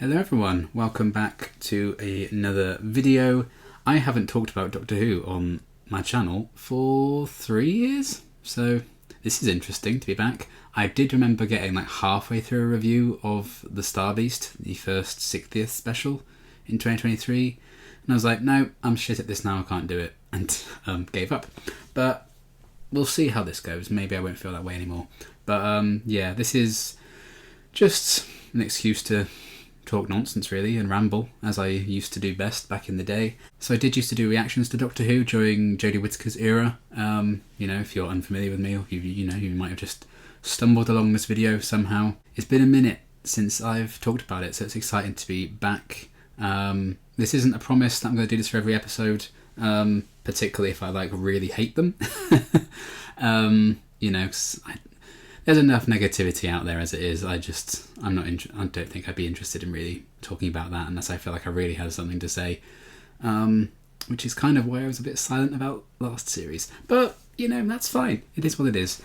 Hello everyone, welcome back to another video. I haven't talked about Doctor Who on my channel for 3 years, so this is interesting to be back. I did remember getting like halfway through a review of The Star Beast, the first 60th special in 2023, and I was like, no, I'm shit at this now, I can't do it, and gave up. But we'll see how this goes, maybe I won't feel that way anymore. But yeah, this is just an excuse to talk nonsense really and ramble as I used to do best back in the day. So I did used to do reactions to Doctor Who during Jodie Whittaker's era. If you're unfamiliar with me, or you might have just stumbled along this video somehow. It's been a minute since I've talked about it, so it's exciting to be back. This isn't a promise that I'm going to do this for every episode, particularly if I really hate them. 'Cause there's enough negativity out there as it is. I don't think I'd be interested in really talking about that unless I feel like I really have something to say, which is kind of why I was a bit silent about last series. But, that's fine. It is what it is.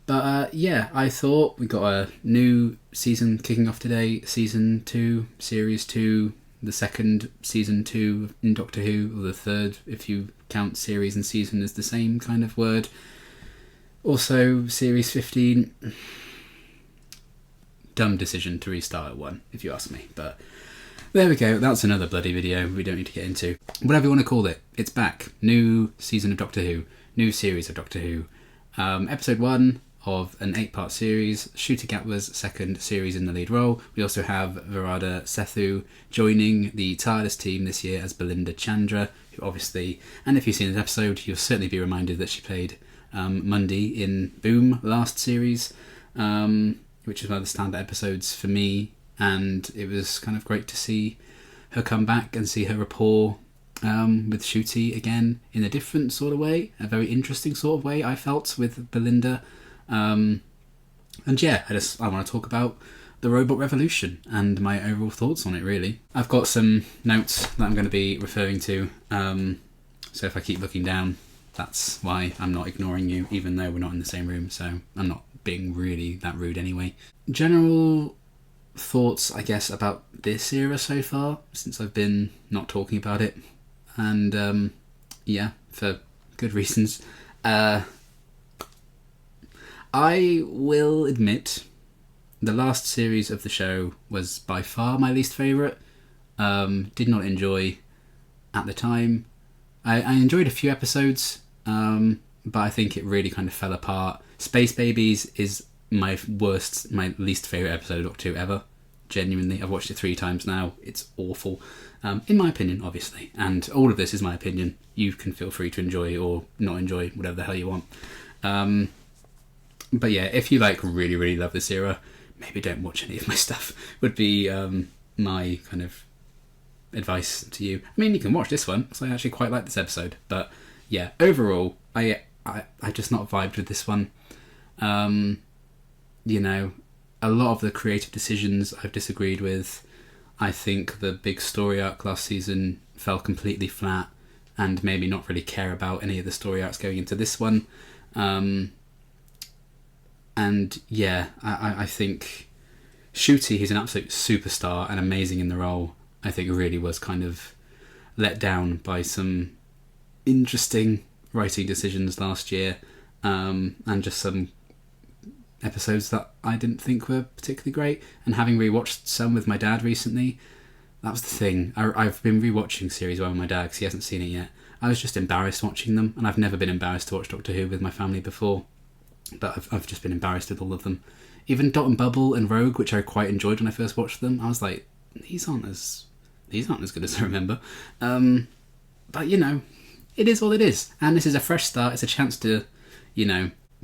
But, I thought we got a new season kicking off today. Season 2, Series 2, the second Season 2 in Doctor Who, or the third if you count series and season as the same kind of word. Also, Series 15, dumb decision to restart at 1, if you ask me. But there we go, that's another bloody video we don't need to get into. Whatever you want to call it, it's back. New season of Doctor Who, new series of Doctor Who. Episode 1 of an 8-part series, Ncuti Gatwa's second series in the lead role. We also have Virada Sethu joining the TARDIS team this year as Belinda Chandra, who obviously, and if you've seen this episode, you'll certainly be reminded that she played Mundy in Boom last series, which is one of the standout episodes for me, and it was kind of great to see her come back and see her rapport with Ncuti again in a different sort of way, a very interesting sort of way I felt with Belinda. I want to talk about the robot revolution and my overall thoughts on it really. I've got some notes that I'm going to be referring to, so if I keep looking down, that's why I'm not ignoring you, even though we're not in the same room, so I'm not being really that rude anyway. General thoughts, I guess, about this era so far, since I've been not talking about it, and for good reasons. I will admit, the last series of the show was by far my least favourite. Did not enjoy at the time. I enjoyed a few episodes, but I think it really kind of fell apart. Space Babies is my least favourite episode of Doctor Who ever. Genuinely, I've watched it 3 times now. It's awful, in my opinion, obviously. And all of this is my opinion. You can feel free to enjoy or not enjoy, whatever the hell you want. But yeah, if you really, really love this era, maybe don't watch any of my stuff, would be my kind of advice to you. I mean, you can watch this one, because I actually quite like this episode. But yeah, overall, I just not vibed with this one. A lot of the creative decisions I've disagreed with. I think the big story arc last season fell completely flat, and made me not really care about any of the story arcs going into this one. I think Ncuti, who's an absolute superstar and amazing in the role, I think really was kind of let down by some interesting writing decisions last year, and just some episodes that I didn't think were particularly great. And having rewatched some with my dad recently, that was the thing. I've been rewatching series 1 with my dad because he hasn't seen it yet. I was just embarrassed watching them, and I've never been embarrassed to watch Doctor Who with my family before, but I've just been embarrassed with all of them. Even Dot and Bubble and Rogue, which I quite enjoyed when I first watched them, I was like, these aren't as good as I remember. But it is what it is, and this is a fresh start. It's a chance to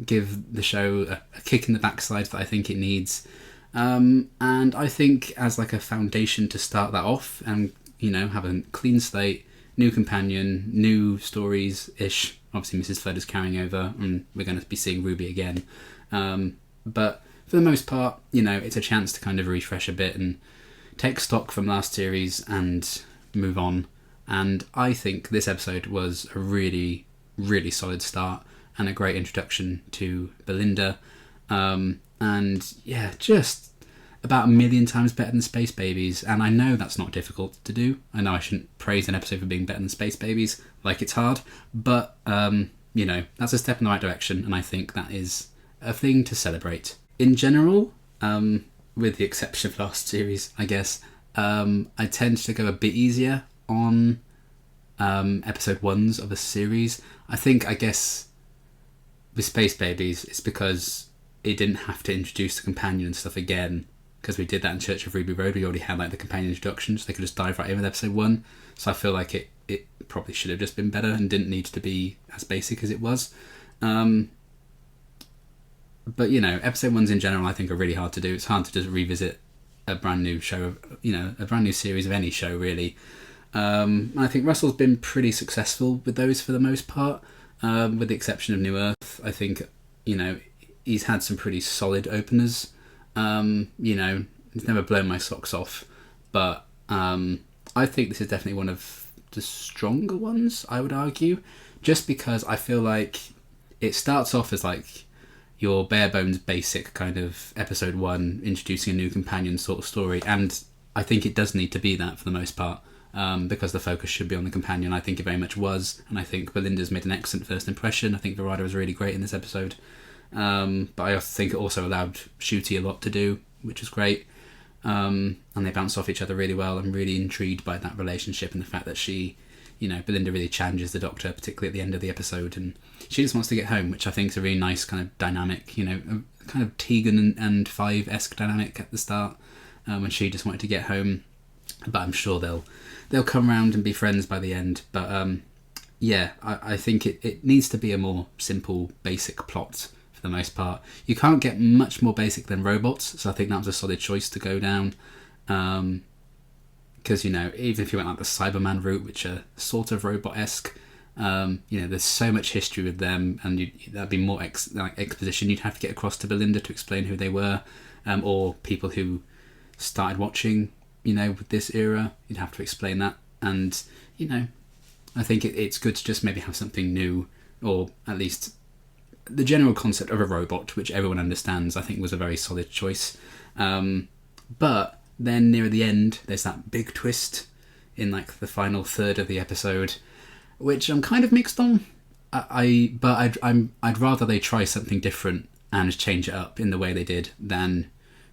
give the show a kick in the backside that I think it needs, and I think as like a foundation to start that off, and have a clean slate, new companion, new stories ish. Obviously Mrs. Flood is carrying over, and we're going to be seeing Ruby again, but for the most part, it's a chance to kind of refresh a bit and take stock from last series and move on. And I think this episode was a really, really solid start and a great introduction to Belinda. And yeah, just about 1,000,000 times better than Space Babies, and I know that's not difficult to do. I know I shouldn't praise an episode for being better than Space Babies, like it's hard, but, that's a step in the right direction, and I think that is a thing to celebrate. In general, with the exception of last series, I guess, I tend to go a bit easier on episode 1s of a series. I guess, with Space Babies, it's because it didn't have to introduce the companion and stuff again, because we did that in Church of Ruby Road. We already had the companion introduction, so they could just dive right in with episode 1. So I feel like it probably should have just been better and didn't need to be as basic as it was. But episode 1s in general I think are really hard to do. It's hard to just revisit a brand new show, a brand new series of any show really. I think Russell's been pretty successful with those for the most part, with the exception of New Earth. I think, he's had some pretty solid openers. It's never blown my socks off, but I think this is definitely one of the stronger ones, I would argue, just because I feel like it starts off as your bare bones basic kind of episode 1 introducing a new companion sort of story, and I think it does need to be that for the most part, because the focus should be on the companion. I think it very much was, and I think Belinda's made an excellent first impression. I think Verada was really great in this episode, but I also think it also allowed Ncuti a lot to do, which was great. And they bounce off each other really well. I'm really intrigued by that relationship and the fact that she, Belinda really challenges the Doctor, particularly at the end of the episode, and she just wants to get home, which I think is a really nice kind of dynamic, a kind of Tegan and Five-esque dynamic at the start, when she just wanted to get home. But I'm sure they'll come around and be friends by the end. But I think it needs to be a more simple, basic plot for the most part. You can't get much more basic than robots, so I think that was a solid choice to go down. Because, even if you went the Cyberman route, which are sort of robot-esque, there's so much history with them, and that'd be more exposition you'd have to get across to Belinda to explain who they were, or people who started watching, with this era, you'd have to explain that. And, I think it's good to just maybe have something new, or at least the general concept of a robot, which everyone understands, I think was a very solid choice. But then near the end, there's that big twist in the final third of the episode, which I'm kind of mixed on. I'd rather they try something different and change it up in the way they did than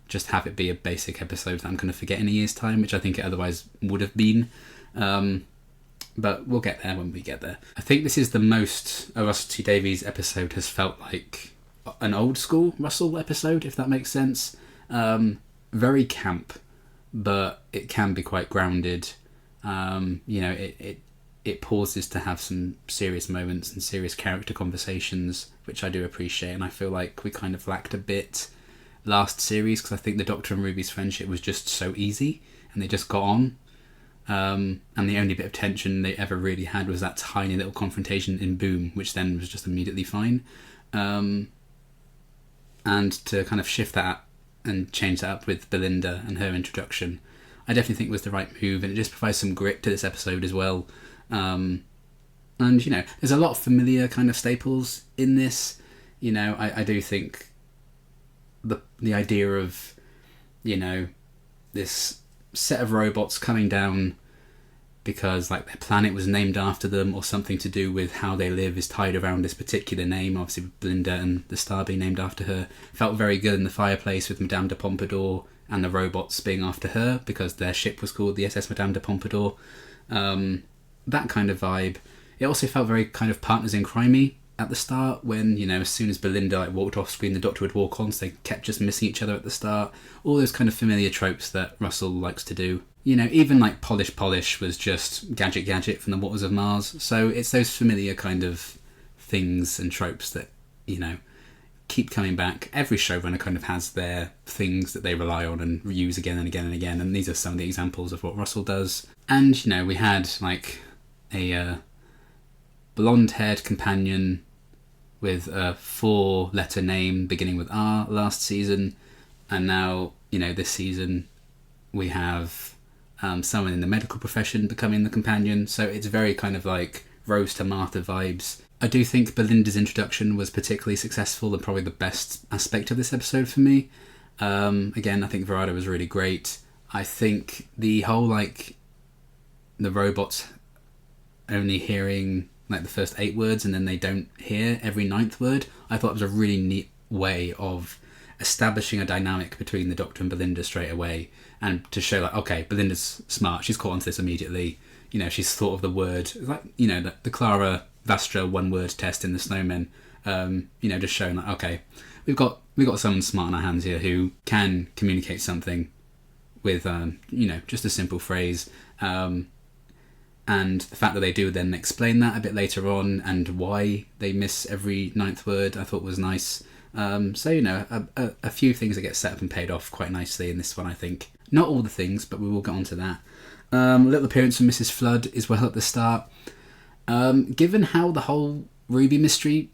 just have it be a basic episode that I'm going to forget in a year's time, which I think it otherwise would have been. But we'll get there when we get there. I think this is the most a Russell T Davies episode has felt like an old school Russell episode, if that makes sense. Very camp, but it can be quite grounded. It pauses to have some serious moments and serious character conversations, which I do appreciate, and I feel like we kind of lacked a bit last series, because I think the Doctor and Ruby's friendship was just so easy, and they just got on. And the only bit of tension they ever really had was that tiny little confrontation in Boom, which then was just immediately fine. And to kind of shift that and change that up with Belinda and her introduction, I definitely think was the right move, and it just provides some grit to this episode as well. And there's a lot of familiar kind of staples in this. I do think the idea of this set of robots coming down because their planet was named after them, or something to do with how they live is tied around this particular name, obviously Belinda and the star being named after her, felt very good in the fireplace with Madame de Pompadour and the robots being after her because their ship was called the SS Madame de Pompadour. That kind of vibe. It also felt very kind of Partners in Crimey at the start, when as soon as Belinda walked off screen, the Doctor would walk on, so they kept just missing each other at the start. All those kind of familiar tropes that Russell likes to do. Even Polish was just Gadget from the Waters of Mars. So it's those familiar kind of things and tropes that keep coming back. Every showrunner kind of has their things that they rely on and reuse again and again and again, and these are some of the examples of what Russell does. And we had a blonde-haired companion with a 4-letter name beginning with R last season, and now this season we have someone in the medical profession becoming the companion, so it's very kind of Rose to Martha vibes. I do think Belinda's introduction was particularly successful and probably the best aspect of this episode for me. Again, I think Verada was really great. I think the whole, like, the robots only hearing, like, the first 8 words and then they don't hear every 9th word, I thought it was a really neat way of establishing a dynamic between the Doctor and Belinda straight away, and to show, like, okay, Belinda's smart, she's caught onto this immediately, you know, she's thought of the word, like, you know, the Clara Vastra 1-word test in the Snowmen, you know, just showing, like, okay, we've got someone smart on our hands here who can communicate something with, you know, just a simple phrase, and the fact that they do then explain that a bit later on and why they miss every 9th word, I thought was nice. So, you know, a few things that get set up and paid off quite nicely in this one, I think. Not all the things, but we will get on to that. A little appearance from Mrs. Flood as well at the start. Given how the whole Ruby mystery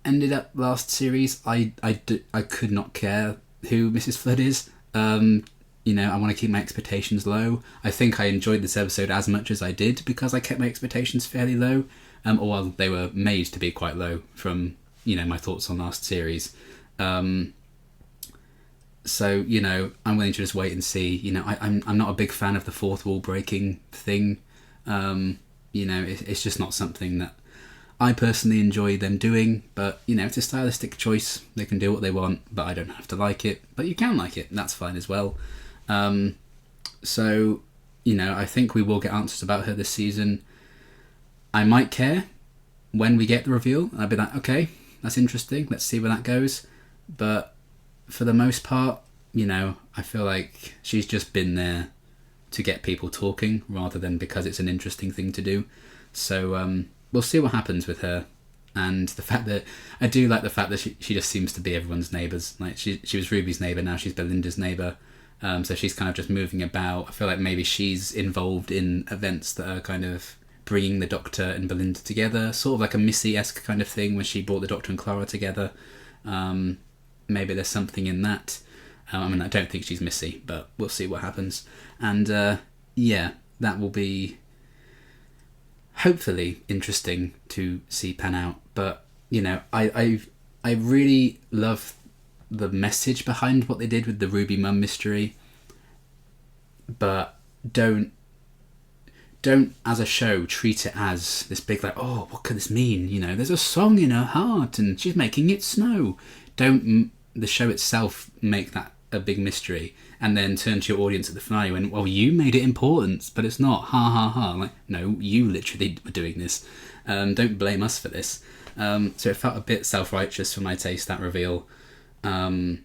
ended up last series, I could not care who Mrs. Flood is. You know, I want to keep my expectations low. I think I enjoyed this episode as much as I did because I kept my expectations fairly low. Or well, they were made to be quite low from, you know, my thoughts on last series. So, you know, I'm willing to just wait and see. You know, I'm not a big fan of the fourth wall breaking thing. You know, it's just not something that I personally enjoy them doing. But, you know, it's a stylistic choice. They can do what they want, but I don't have to like it. But you can like it, and that's fine as well. So, you know, I think we will get answers about her this season. I might care when we get the reveal. I'd be like, okay, that's interesting. Let's see where that goes. But for the most part, you know, I feel like she's just been there to get people talking rather than because it's an interesting thing to do. So we'll see what happens with her. And the fact that I do like the fact that she just seems to be everyone's neighbours. Like she was Ruby's neighbour, now she's Belinda's neighbour. So she's kind of just moving about. I feel like maybe she's involved in events that are kind of bringing the Doctor and Belinda together, sort of like a Missy-esque kind of thing when she brought the Doctor and Clara together. Maybe there's something in that. I mean, I don't think she's Missy, but we'll see what happens. And yeah, that will be hopefully interesting to see pan out. But, you know, I really love the message behind what they did with the Ruby Mum mystery, but don't as a show treat it as this big, like, oh, what could this mean? You know, there's a song in her heart and she's making it snow. Don't the show itself make that a big mystery and then turn to your audience at the finale when, well, you made it important, but it's not, ha ha ha. Like, no, you literally were doing this. Don't blame us for this. So it felt a bit self-righteous for my taste, that reveal. And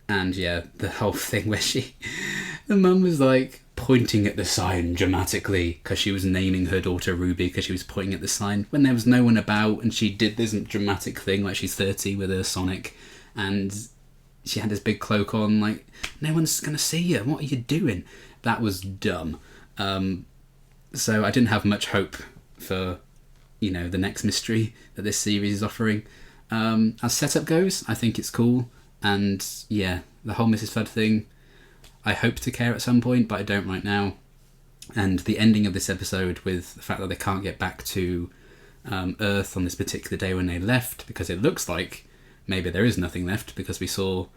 yeah, the whole thing where the mum was like pointing at the sign dramatically because she was naming her daughter Ruby because she was pointing at the sign when there was no one about, and she did this dramatic thing like she's 30 with her Sonic, and she had this big cloak on, like, no one's gonna see you, what are you doing? That was dumb. So I didn't have much hope for, you know, the next mystery that this series is offering. As setup goes, I think it's cool, and yeah, the whole Mrs. Flood thing, I hope to care at some point, but I don't right now. And the ending of this episode with the fact that they can't get back to Earth on this particular day when they left, because it looks like maybe there is nothing left, because we saw,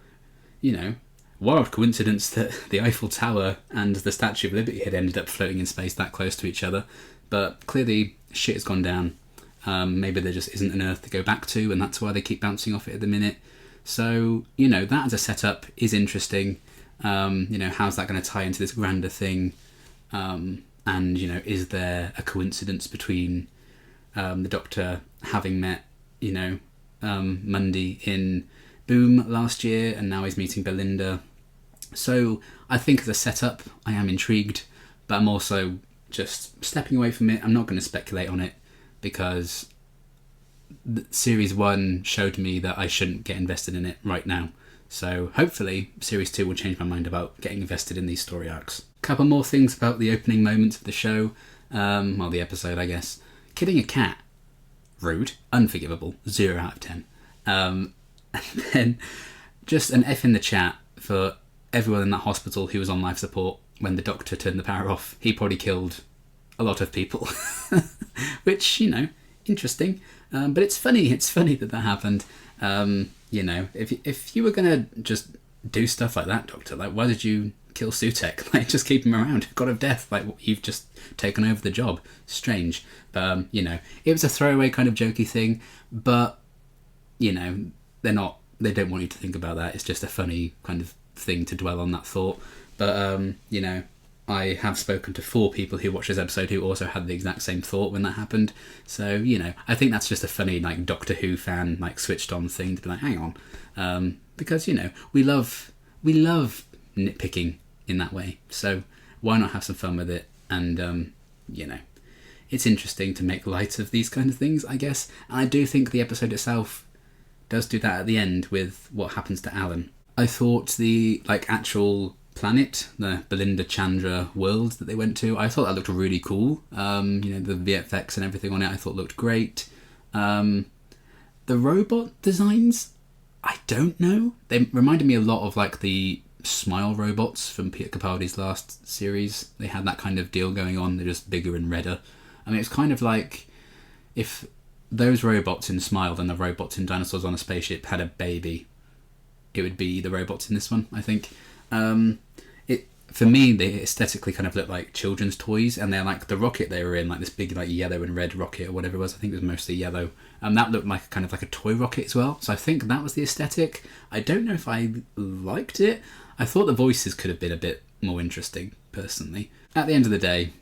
you know, wild coincidence that the Eiffel Tower and the Statue of Liberty had ended up floating in space that close to each other. But clearly shit has gone down. Maybe there just isn't an Earth to go back to, and that's why they keep bouncing off it at the minute. So, you know, that as a setup is interesting. You know, how's that going to tie into this grander thing? And, you know, is there a coincidence between the Doctor having met, you know, Mundy in Boom last year, and now he's meeting Belinda? So I think as a setup, I am intrigued, but I'm also just stepping away from it. I'm not going to speculate on it, because Series 1 showed me that I shouldn't get invested in it right now. So hopefully Series 2 will change my mind about getting invested in these story arcs. A couple more things about the opening moments of the show. Well, the episode, I guess. Killing a cat. Rude. Unforgivable. 0 out of 10. And then just an F in the chat for everyone in that hospital who was on life support when the Doctor turned the power off. He probably killed a lot of people. Which, you know, interesting. But it's funny. It's funny that happened. You know, if you were going to just do stuff like that, Doctor. Like, why did you kill Sutek? Like, just keep him around. God of Death. Like, you've just taken over the job. Strange. But, it was a throwaway kind of jokey thing. But, they don't want you to think about that. It's just a funny kind of thing to dwell on that thought. But, I have spoken to 4 people who watched this episode who also had the exact same thought when that happened. So, I think that's just a funny, like, Doctor Who fan, like, switched on thing to be like, hang on. Because, we love nitpicking in that way. So why not have some fun with it? And, it's interesting to make light of these kind of things, I guess. And I do think the episode itself does do that at the end with what happens to Alan. I thought the, like, actual planet, the Belinda Chandra world that they went to, I thought that looked really cool. The VFX and everything on it I thought looked great. The robot designs, I don't know. They reminded me a lot of like the Smile robots from Peter Capaldi's last series. They had that kind of deal going on. They're just bigger and redder. I mean, it's kind of like if those robots in Smile and the robots in Dinosaurs on a Spaceship had a baby, it would be the robots in this one, I think. For me, they aesthetically kind of look like children's toys, and they're like the rocket they were in, like this big like yellow and red rocket or whatever it was. I think it was mostly yellow, and that looked like kind of like a toy rocket as well. So I think that was the aesthetic. I don't know if I liked it. I thought the voices could have been a bit more interesting, personally. At the end of the day,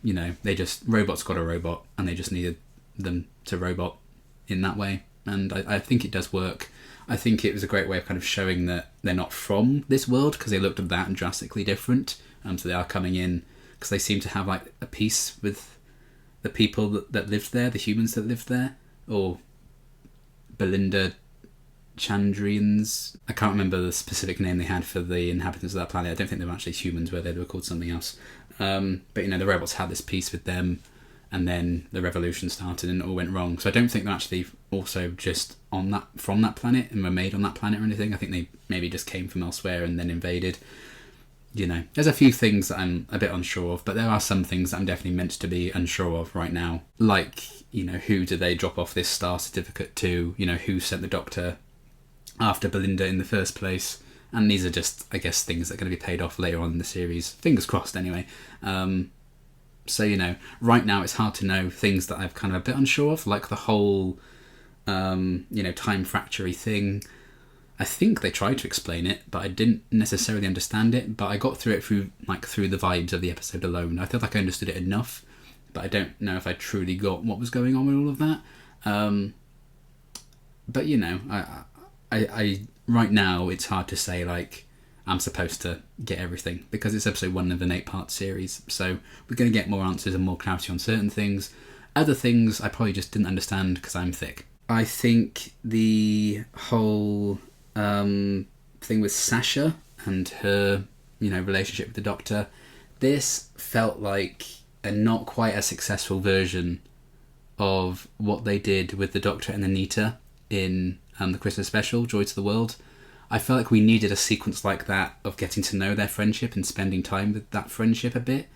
robots got a robot, and they just needed them to robot in that way, and I think it does work. I think it was a great way of kind of showing that they're not from this world, because they looked that drastically different. So they are coming in because they seem to have like a peace with the people that lived there, the humans that lived there, or Belinda Chandrians. I can't remember the specific name they had for the inhabitants of that planet. I don't think they were actually humans, where they were called something else. But the robots had this peace with them, and then the revolution started and it all went wrong. So I don't think they're actually also just from that planet and were made on that planet or anything. I think they maybe just came from elsewhere and then invaded. There's a few things that I'm a bit unsure of, but there are some things that I'm definitely meant to be unsure of right now. Like, who do they drop off this star certificate to? Who sent the Doctor after Belinda in the first place? And these are just, I guess, things that are going to be paid off later on in the series. Fingers crossed, anyway. So, right now it's hard to know things that I'm kind of a bit unsure of, like the whole, time fracture-y thing. I think they tried to explain it, but I didn't necessarily understand it. But I got through it through the vibes of the episode alone. I feel like I understood it enough, but I don't know if I truly got what was going on with all of that. But I right now it's hard to say like I'm supposed to get everything, because it's episode 1 of an 8-part series. So we're going to get more answers and more clarity on certain things. Other things I probably just didn't understand because I'm thick. I think the whole thing with Sasha and her, relationship with the Doctor, this felt like a not quite as successful version of what they did with the Doctor and Anita in the Christmas special, Joy to the World. I felt like we needed a sequence like that of getting to know their friendship and spending time with that friendship a bit.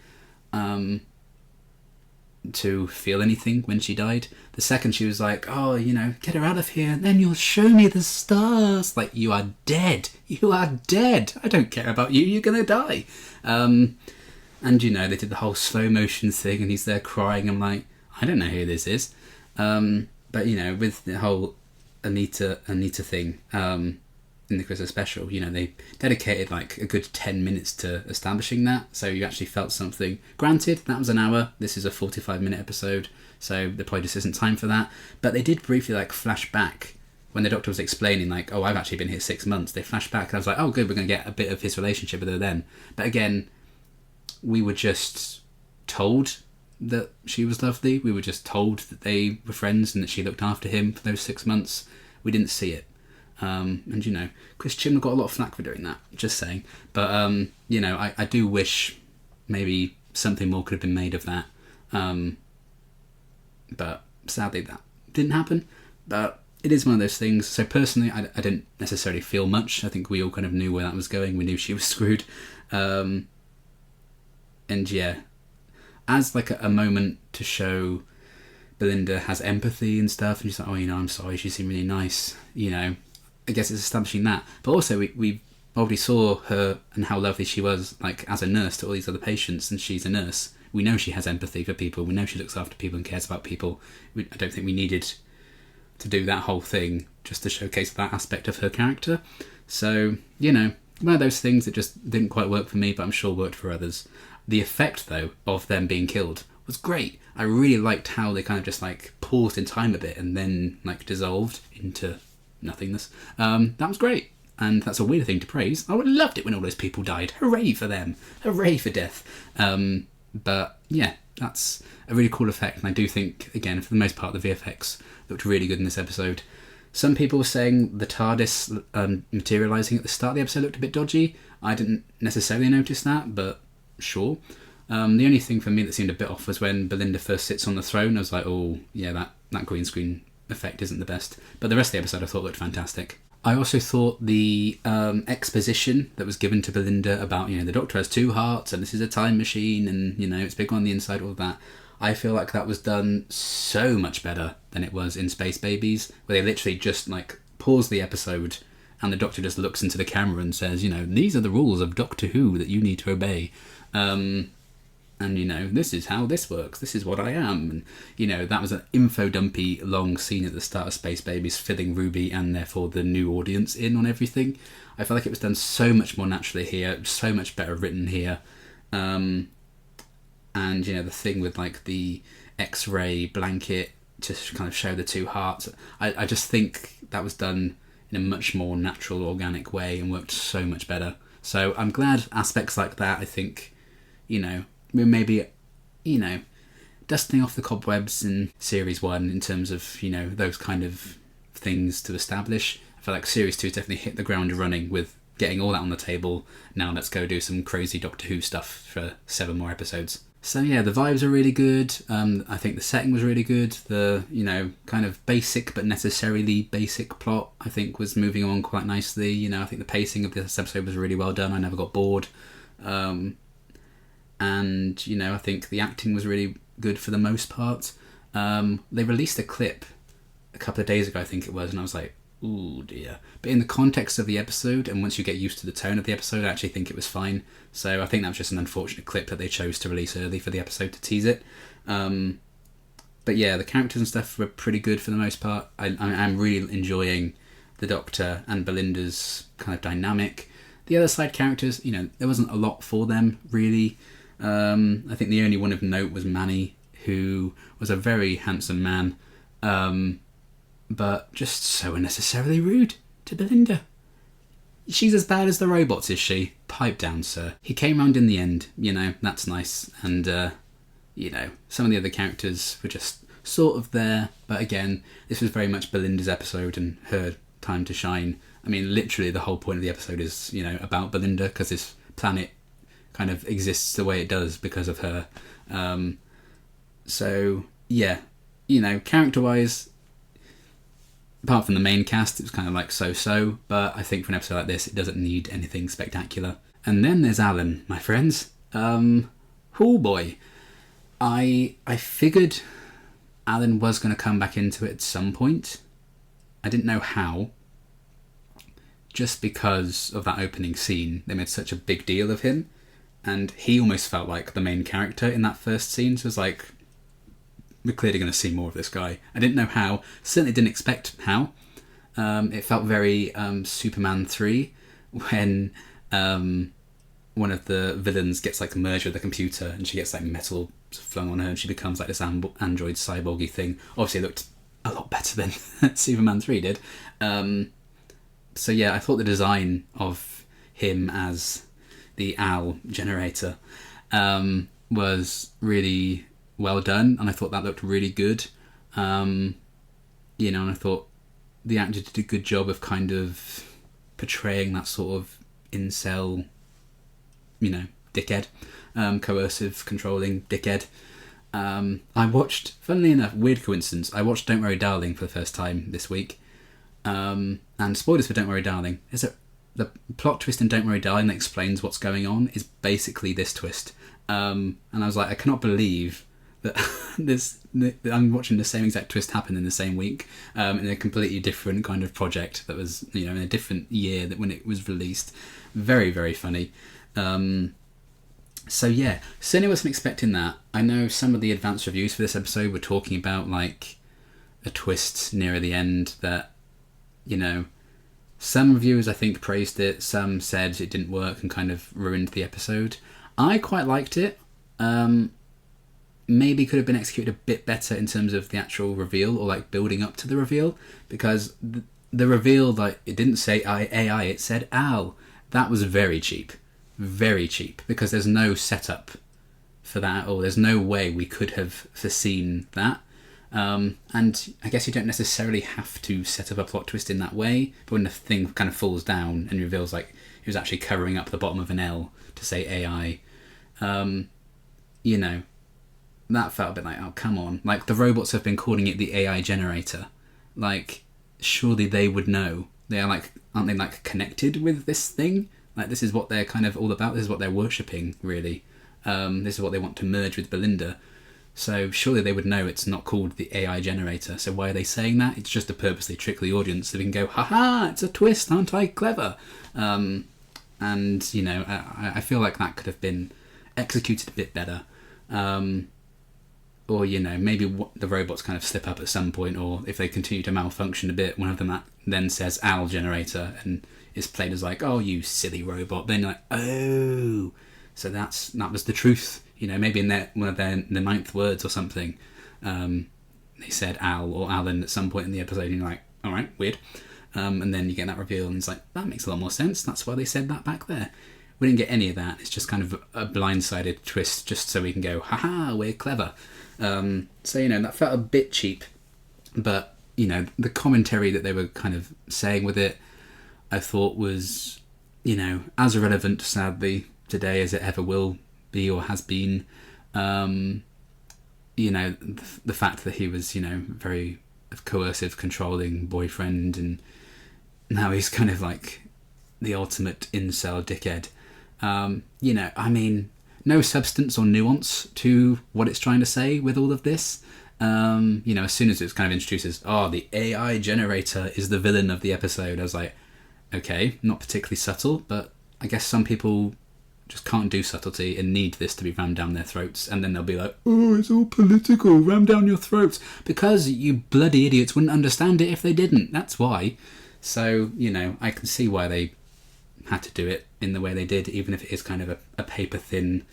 To feel anything when she died. The second she was like, oh, get her out of here and then you'll show me the stars. Like, you are dead. You are dead. I don't care about you. You're going to die. And, they did the whole slow motion thing and he's there crying. I'm like, I don't know who this is. But, with the whole Anita thing, in the Christmas special, they dedicated like a good 10 minutes to establishing that, so you actually felt something. Granted, that was an hour, this is a 45-minute episode, so there probably just isn't time for that, but they did briefly like flash back when the Doctor was explaining like, oh, I've actually been here 6 months. They flashed back and I was like, oh good, we're going to get a bit of his relationship with her then. But again, we were just told that she was lovely, we were just told that they were friends and that she looked after him for those 6 months. We didn't see it. And Chris Chibnall got a lot of flack for doing that, just saying. But I do wish maybe something more could have been made of that. But sadly that didn't happen. But it is one of those things. So personally, I didn't necessarily feel much. I think we all kind of knew where that was going. We knew she was screwed. And yeah, as like a moment to show Belinda has empathy and stuff, and she's like, oh, I'm sorry, she seemed really nice, I guess it's establishing that. But also we already saw her and how lovely she was, like, as a nurse to all these other patients, and she's a nurse. We know she has empathy for people. We know she looks after people and cares about people. I don't think we needed to do that whole thing just to showcase that aspect of her character. So, one of those things that just didn't quite work for me, but I'm sure worked for others. The effect, though, of them being killed was great. I really liked how they kind of just, like, paused in time a bit and then, like, dissolved into nothingness. That was great. And that's a weird thing to praise. I would have loved it when all those people died. Hooray for them. Hooray for death. But, yeah, that's a really cool effect. And I do think, again, for the most part, the VFX looked really good in this episode. Some people were saying the TARDIS materialising at the start of the episode looked a bit dodgy. I didn't necessarily notice that, but sure. The only thing for me that seemed a bit off was when Belinda first sits on the throne. I was like, oh, yeah, that green screen effect isn't the best. But the rest of the episode I thought looked fantastic. I also thought the exposition that was given to Belinda about, the Doctor has 2 hearts and this is a time machine and, it's big on the inside, all of that. I feel like that was done so much better than it was in Space Babies, where they literally just, like, pause the episode and the Doctor just looks into the camera and says, these are the rules of Doctor Who that you need to obey. And, this is how this works. This is what I am. And, that was an info-dumpy long scene at the start of Space Babies, filling Ruby and therefore the new audience in on everything. I felt like it was done so much more naturally here, so much better written here. And, the thing with, like, the X-ray blanket to kind of show the 2 hearts. I just think that was done in a much more natural, organic way and worked so much better. So I'm glad aspects like that, I think, we're maybe, dusting off the cobwebs in Series 1 in terms of, those kind of things to establish. I feel like Series 2 definitely hit the ground running with getting all that on the table. Now let's go do some crazy Doctor Who stuff for 7 more episodes. So yeah, the vibes are really good. I think the setting was really good. The, kind of basic but necessarily basic plot, I think, was moving on quite nicely. I think the pacing of this episode was really well done. I never got bored. And, I think the acting was really good for the most part. They released a clip a couple of days ago, I think it was, and I was like, ooh dear. But in the context of the episode, and once you get used to the tone of the episode, I actually think it was fine. So I think that was just an unfortunate clip that they chose to release early for the episode to tease it. But yeah, the characters and stuff were pretty good for the most part. I'm really enjoying the Doctor and Belinda's kind of dynamic. The other side characters, there wasn't a lot for them, really. I think the only one of note was Manny, who was a very handsome man, but just so unnecessarily rude to Belinda. She's as bad as the robots, is she? Pipe down, sir. He came round in the end, that's nice. And, some of the other characters were just sort of there. But again, this was very much Belinda's episode and her time to shine. I mean, literally the whole point of the episode is, about Belinda, because this planet kind of exists the way it does because of her. So, yeah, character-wise, apart from the main cast, it was kind of like so-so, but I think for an episode like this, it doesn't need anything spectacular. And then there's Alan, my friends. Oh boy. I figured Alan was going to come back into it at some point. I didn't know how. Just because of that opening scene, they made such a big deal of him, and he almost felt like the main character in that first scene, so it was like, we're clearly going to see more of this guy. I didn't know how. Certainly didn't expect how. It felt very Superman 3 when one of the villains gets like merged with the computer and she gets like metal flung on her and she becomes like this android cyborgy thing. Obviously it looked a lot better than Superman 3 did. So yeah, I thought the design of him as the owl generator was really well done, and I thought that looked really good. And I thought the actor did a good job of kind of portraying that sort of incel, dickhead, coercive, controlling dickhead. I watched, funnily enough, weird coincidence, I watched Don't Worry Darling for the first time this week. And spoilers for Don't Worry Darling. The plot twist in Don't Worry Darling that explains what's going on is basically this twist. And I was like, I cannot believe that that I'm watching the same exact twist happen in the same week, in a completely different kind of project that was, in a different year that when it was released. Very, very funny. So yeah, certainly wasn't expecting that. I know some of the advanced reviews for this episode were talking about like a twist nearer the end that, some reviewers I think praised it, some said it didn't work and kind of ruined the episode. I quite liked it. Maybe could have been executed a bit better in terms of the actual reveal or like building up to the reveal, because the reveal, like, it didn't say AI, it said Al. That was very cheap, because there's no setup for that, or there's no way we could have foreseen that. And I guess you don't necessarily have to set up a plot twist in that way, but when the thing kind of falls down and reveals like it was actually covering up the bottom of an L to say AI, that felt a bit like, oh, come on. Like, the robots have been calling it the AI generator. Like, surely they would know. They are like, aren't they like connected with this thing? Like, this is what they're kind of all about. This is what they're worshipping, really. This is what they want to merge with Belinda. So surely they would know it's not called the AI generator. So why are they saying that? It's just to purposely trick the audience so they can go, haha, it's a twist, aren't I clever? And, I feel like that could have been executed a bit better. Or, maybe the robots kind of slip up at some point, or if they continue to malfunction a bit, one of them then says Al generator and is played as like, oh, you silly robot. Then you're like, oh, so that was the truth. Maybe in one of the ninth words or something, they said Al or Alan at some point in the episode, and you're like, all right, weird. And then you get that reveal, and it's like, that makes a lot more sense. That's why they said that back there. We didn't get any of that. It's just kind of a blindsided twist, just so we can go, haha, we're clever. So that felt a bit cheap, but the commentary that they were kind of saying with it, I thought was, as irrelevant, sadly, today as it ever will be or has been. The fact that he was, very coercive, controlling boyfriend, and now he's kind of like the ultimate incel dickhead. No substance or nuance to what it's trying to say with all of this. As soon as it's kind of introduces, the AI generator is the villain of the episode, I was like, okay, not particularly subtle, but I guess some people just can't do subtlety and need this to be rammed down their throats, and then they'll be like, oh, it's all political, ram down your throats, because you bloody idiots wouldn't understand it if they didn't. That's why. So, I can see why they had to do it in the way they did, even if it is kind of a paper-thin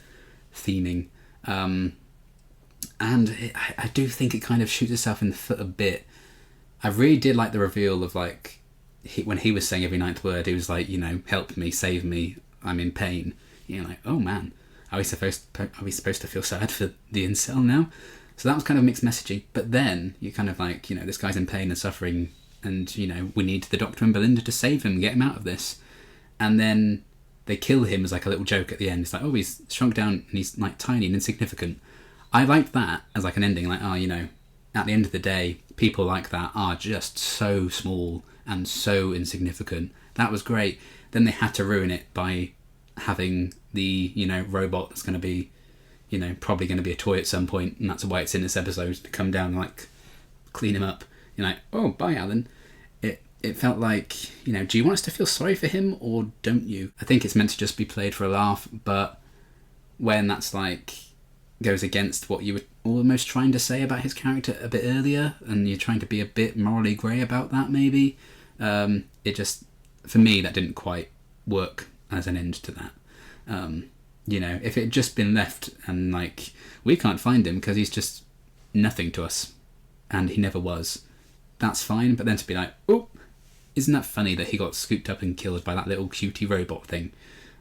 theming. And I do think it kind of shoots itself in the foot a bit. I really did like the reveal of, like, when he was saying every ninth word, he was like, help me, save me, I'm in pain. You're like, oh man, are we supposed to feel sad for the incel now? So that was kind of mixed messaging. But then you're kind of like, this guy's in pain and suffering, and we need the Doctor and Belinda to save him and get him out of this. And then they kill him as like a little joke at the end. It's like, oh, he's shrunk down and he's like tiny and insignificant. I liked that as like an ending, like, at the end of the day, people like that are just so small and so insignificant. That was great. Then they had to ruin it by having the, robot that's going to be, probably going to be a toy at some point, and that's why it's in this episode, to come down and like clean him up. You're like, oh, bye, Alan. It felt like, do you want us to feel sorry for him or don't you? I think it's meant to just be played for a laugh, but when that's like goes against what you were almost trying to say about his character a bit earlier, and you're trying to be a bit morally grey about that maybe, it just, for me, that didn't quite work as an end to that. If it had just been left and like, we can't find him because he's just nothing to us, and he never was, that's fine. But then to be like, oh, isn't that funny that he got scooped up and killed by that little cutie robot thing?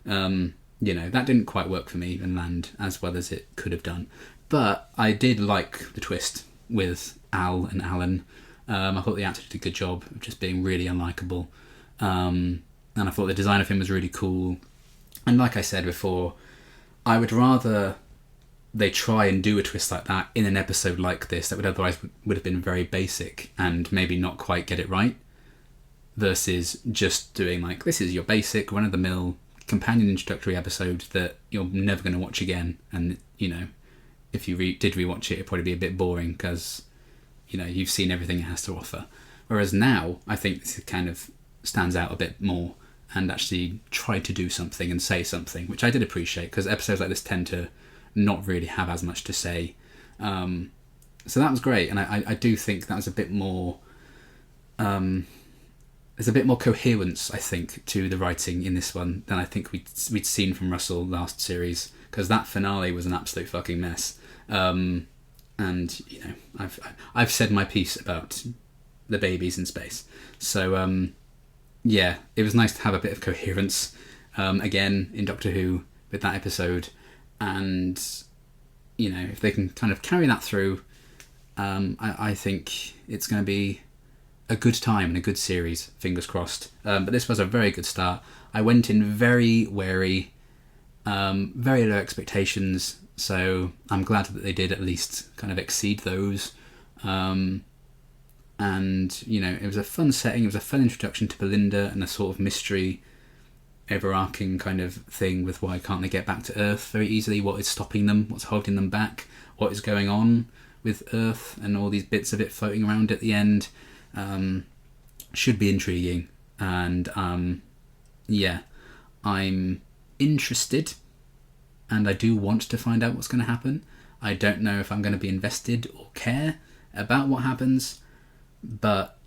That didn't quite work for me and land as well as it could have done. But I did like the twist with Al and Alan. I thought the actor did a good job of just being really unlikable. And I thought the design of him was really cool. And like I said before, I would rather they try and do a twist like that in an episode like this that would otherwise would have been very basic and maybe not quite get it right, versus just doing like, this is your basic run-of-the-mill companion introductory episode that you're never going to watch again, and if you did rewatch it, it'd probably be a bit boring because, you know, you've seen everything it has to offer. Whereas now, I think this kind of stands out a bit more and actually tried to do something and say something, which I did appreciate, because episodes like this tend to not really have as much to say. So that was great, and I do think that was a bit more... there's a bit more coherence, I think, to the writing in this one than I think we'd seen from Russell last series, because that finale was an absolute fucking mess. And, you know, I've said my piece about the babies in space. So, yeah, it was nice to have a bit of coherence again in Doctor Who with that episode. And, you know, if they can kind of carry that through, I think it's going to be a good time and a good series, fingers crossed. But this was a very good start. I went in very wary, very low expectations, so I'm glad that they did at least kind of exceed those. And, you know, it was a fun setting, it was a fun introduction to Belinda and a sort of mystery, overarching kind of thing with why can't they get back to Earth very easily, what is stopping them, what's holding them back, what is going on with Earth, and all these bits of it floating around at the end. Should be intriguing, and yeah, I'm interested, and I do want to find out what's going to happen. I don't know if I'm going to be invested or care about what happens, but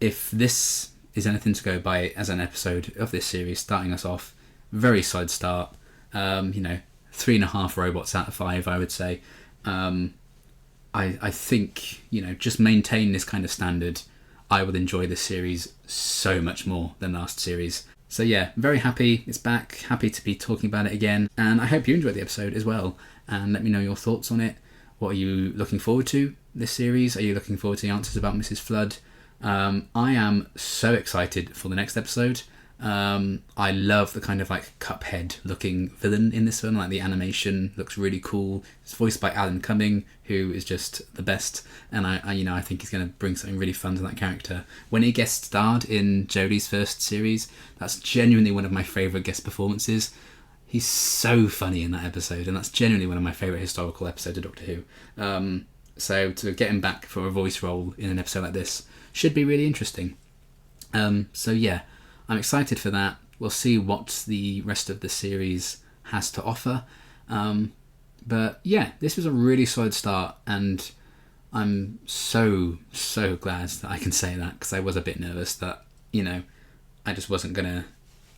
if this is anything to go by as an episode of this series, starting us off, very solid start, you know, 3.5 robots out of 5, I would say. I think, you know, just maintain this kind of standard, I will enjoy this series so much more than last series. So yeah, very happy it's back, happy to be talking about it again, and I hope you enjoyed the episode as well, and let me know your thoughts on it. What are you looking forward to this series? Are you looking forward to the answers about Mrs. Flood? I am so excited for the next episode. I love the kind of like Cuphead looking villain in this one, like the animation looks really cool. It's voiced by Alan Cumming, who is just the best, and I you know, I think he's going to bring something really fun to that character. When he guest starred in Jodie's first series, that's genuinely one of my favourite guest performances. He's so funny in that episode, and that's genuinely one of my favourite historical episodes of Doctor Who. So to get him back for a voice role in an episode like this should be really interesting. So yeah, I'm excited for that. We'll see what the rest of the series has to offer. But yeah, this was a really solid start, and I'm so glad that I can say that, because I was a bit nervous that, you know, I just wasn't going to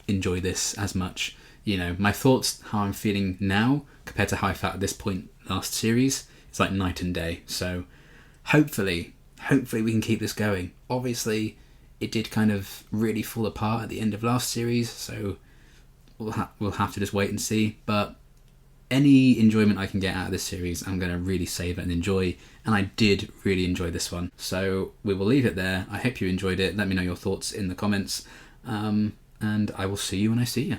enjoy this as much. You know, my thoughts, how I'm feeling now compared to how I felt at this point last series, it's like night and day. So hopefully we can keep this going. Obviously, it did kind of really fall apart at the end of last series, so we'll have to just wait and see. But any enjoyment I can get out of this series, I'm going to really savour and enjoy, and I did really enjoy this one. So we will leave it there. I hope you enjoyed it. Let me know your thoughts in the comments, and I will see you when I see you.